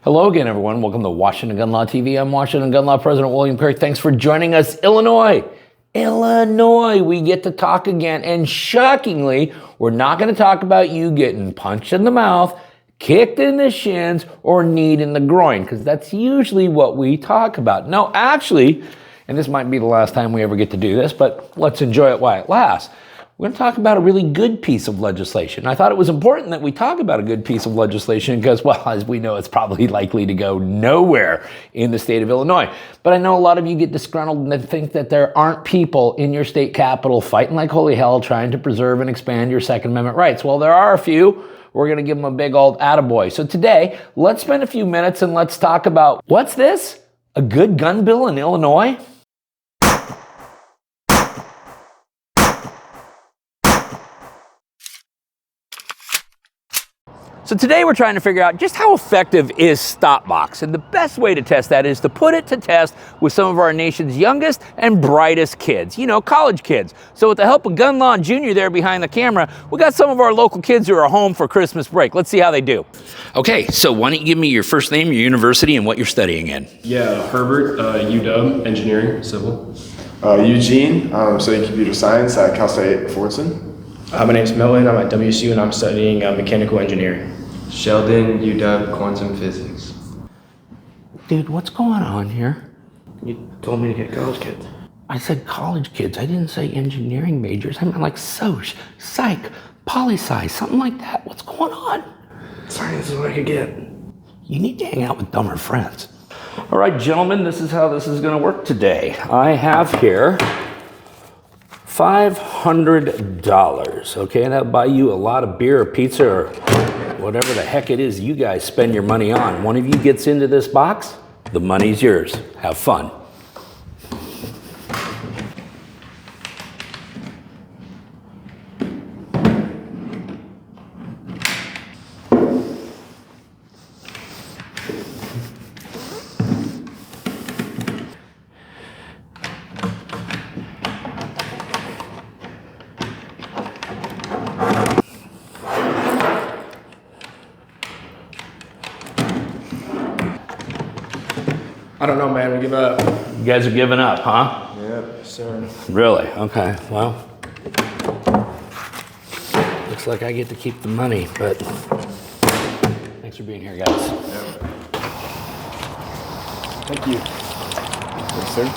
Hello again, everyone. Welcome to Washington Gun Law TV. I'm Washington Gun Law President William Kirk. Thanks for joining us. Illinois, we get to talk again. And shockingly, we're not going to talk about you getting punched in the mouth, kicked in the shins, or kneed in the groin, because that's usually what we talk about. No, actually, and this might be the last time we ever get to do this, but let's enjoy it while it lasts. We're going to talk about a really good piece of legislation. I thought it was important that we talk about a good piece of legislation because, well, as we know, it's probably likely to go nowhere in the state of Illinois. But I know a lot of you get disgruntled and think that there aren't people in your state capitol fighting like holy hell trying to preserve and expand your Second Amendment rights. Well, there are a few. We're going to give them a big old attaboy. So today, let's spend a few minutes and let's talk about, what's this? A good gun bill in Illinois? So today we're trying to figure out just how effective is StopBox, and the best way to test that is to put it to test with some of our nation's youngest and brightest kids, college kids. So with the help of Gun Law Jr. there behind the camera, we got some of our local kids who are home for Christmas break. Let's see how they do. Okay, so why don't you give me your first name, your university, and what you're studying in? Yeah, Herbert, UW, engineering, civil. Eugene, studying computer science at Cal State Fordson. My name's Milton, I'm at WSU and I'm studying mechanical engineering. Sheldon, UW, quantum physics. Dude, what's going on here? You told me to get college kids. I said college kids. I didn't say engineering majors. I meant like soc, psych, poli-sci, something like that. What's going on? Science is what I could get. You need to hang out with dumber friends. All right, gentlemen, this is how this is going to work today. I have here $500. Okay, and that'll buy you a lot of beer or pizza or whatever the heck it is you guys spend your money on. One of you gets into this box, the money's yours. Have fun. I don't know, man, we give up. You guys are giving up, huh? Yep, sir. Really? Okay, well, looks like I get to keep the money, but thanks for being here, guys. Thank you. Yes, sir.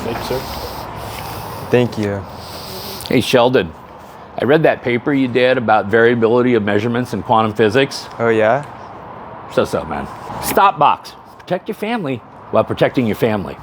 Thank you, sir. Thank you. Hey, Sheldon, I read that paper you did about variability of measurements in quantum physics. Oh, yeah? So, man. StopBox. Protect your family while protecting your family.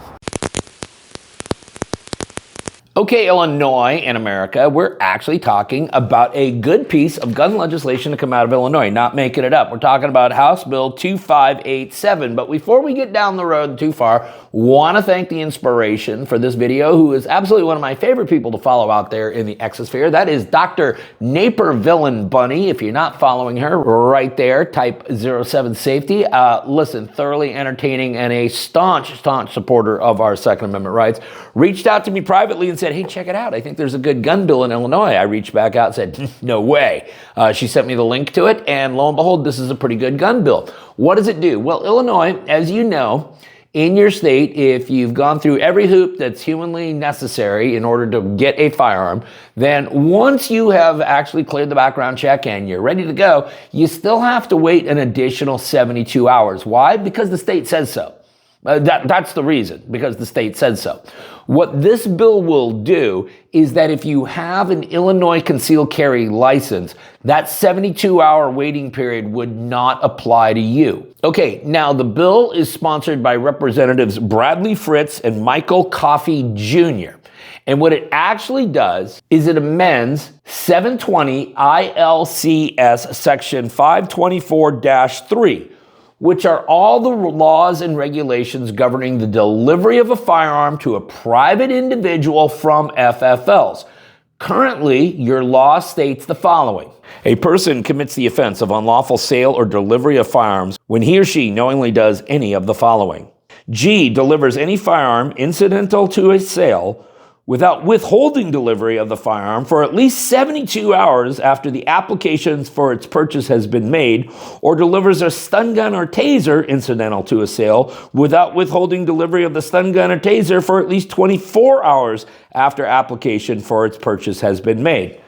Okay, Illinois and America, we're actually talking about a good piece of gun legislation to come out of Illinois, not making it up. We're talking about House Bill 2587. But before we get down the road too far, want to thank the inspiration for this video, who is absolutely one of my favorite people to follow out there in the exosphere. That is Dr. Naper Villain Bunny. If you're not following her, right there, type 07 safety. Listen, thoroughly entertaining and a staunch supporter of our Second Amendment rights. Reached out to me privately and said, hey, check it out. I think there's a good gun bill in Illinois. I reached back out and said, no way. She sent me the link to it, and lo and behold, this is a pretty good gun bill. What does it do? Well, Illinois, as you know, in your state, if you've gone through every hoop that's humanly necessary in order to get a firearm, then once you have actually cleared the background check and you're ready to go, you still have to wait an additional 72 hours. Why? Because the state says so. That's the reason, because the state said so. What this bill will do is that if you have an Illinois concealed carry license, that 72-hour waiting period would not apply to you. Okay, now the bill is sponsored by Representatives Bradley Fritz and Michael Coffey Jr. And what it actually does is it amends 720 ILCS section 524-3, which are all the laws and regulations governing the delivery of a firearm to a private individual from FFLs. Currently, your law states the following. A person commits the offense of unlawful sale or delivery of firearms when he or she knowingly does any of the following. G, delivers any firearm incidental to a sale without withholding delivery of the firearm for at least 72 hours after the application for its purchase has been made, or delivers a stun gun or taser incidental to a sale without withholding delivery of the stun gun or taser for at least 24 hours after application for its purchase has been made.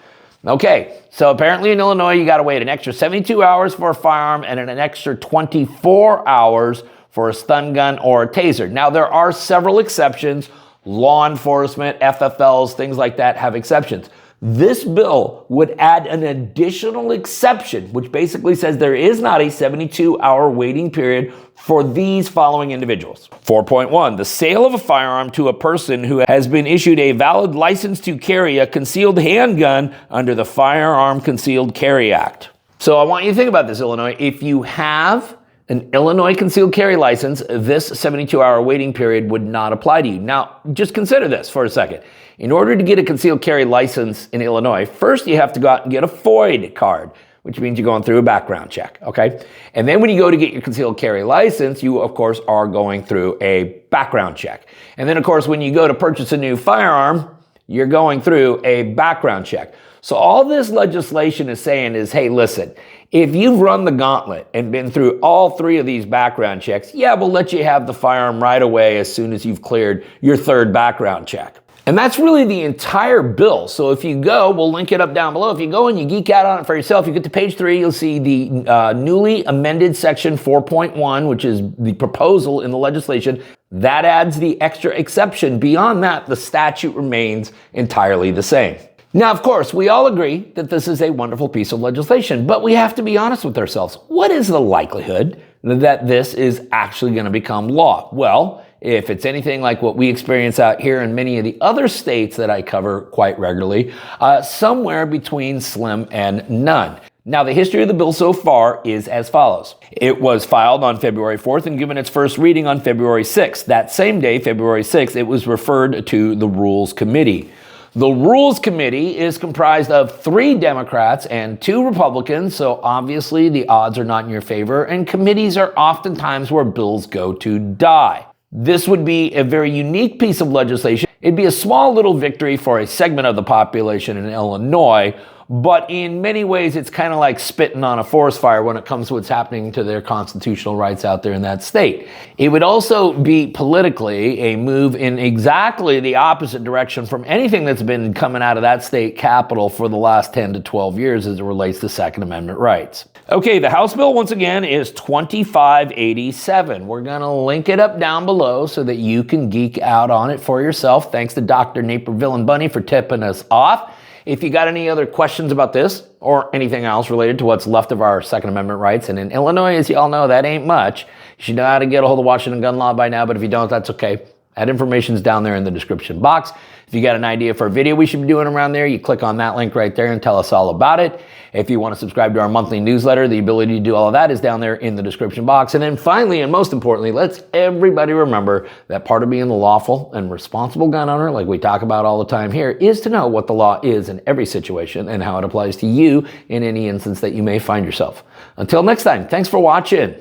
Okay, so apparently in Illinois, you got to wait an extra 72 hours for a firearm and an extra 24 hours for a stun gun or a taser. Now, there are several exceptions. Law enforcement, FFLs, things like that have exceptions. This bill would add an additional exception, which basically says there is not a 72-hour waiting period for these following individuals. 4.1, the sale of a firearm to a person who has been issued a valid license to carry a concealed handgun under the Firearm Concealed Carry Act. So I want you to think about this, Illinois. If you have an Illinois concealed carry license, this 72-hour waiting period would not apply to you. Now, just consider this for a second. In order to get a concealed carry license in Illinois, first you have to go out and get a FOID card, which means you're going through a background check, okay? And then when you go to get your concealed carry license, you, of course, are going through a background check. And then, of course, when you go to purchase a new firearm, you're going through a background check. So all this legislation is saying is, hey, listen, if you've run the gauntlet and been through all three of these background checks, yeah, we'll let you have the firearm right away as soon as you've cleared your third background check. And that's really the entire bill. So if you go, we'll link it up down below. If you go and you geek out on it for yourself, you get to page 3, you'll see the newly amended section 4.1, which is the proposal in the legislation. That adds the extra exception. Beyond that, the statute remains entirely the same. Now, of course, we all agree that this is a wonderful piece of legislation, but we have to be honest with ourselves. What is the likelihood that this is actually going to become law? Well, if it's anything like what we experience out here in many of the other states that I cover quite regularly, somewhere between slim and none. Now, the history of the bill so far is as follows. It was filed on February 4th and given its first reading on February 6th. That same day, February 6th, it was referred to the Rules Committee. The Rules Committee is comprised of 3 Democrats and 2 Republicans, so obviously the odds are not in your favor, and committees are oftentimes where bills go to die. This would be a very unique piece of legislation. It'd be a small little victory for a segment of the population in Illinois, but in many ways it's kind of like spitting on a forest fire when it comes to what's happening to their constitutional rights out there in that state. It would also be politically a move in exactly the opposite direction from anything that's been coming out of that state capitol for the last 10 to 12 years as it relates to Second Amendment rights. Okay, the House bill, once again, is 2587. We're going to link it up down below so that you can geek out on it for yourself. Thanks to Dr. Naperville and Bunny for tipping us off. If you got any other questions about this or anything else related to what's left of our Second Amendment rights, and in Illinois, as you all know, that ain't much. You should know how to get a hold of Washington gun law by now, but if you don't, that's okay. That information's down there in the description box. If you got an idea for a video we should be doing around there, you click on that link right there and tell us all about it. If you want to subscribe to our monthly newsletter, the ability to do all of that is down there in the description box. And then finally, and most importantly, let's everybody remember that part of being the lawful and responsible gun owner, like we talk about all the time here, is to know what the law is in every situation and how it applies to you in any instance that you may find yourself. Until next time, thanks for watching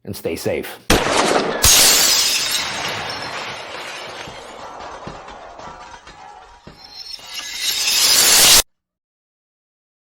and stay safe.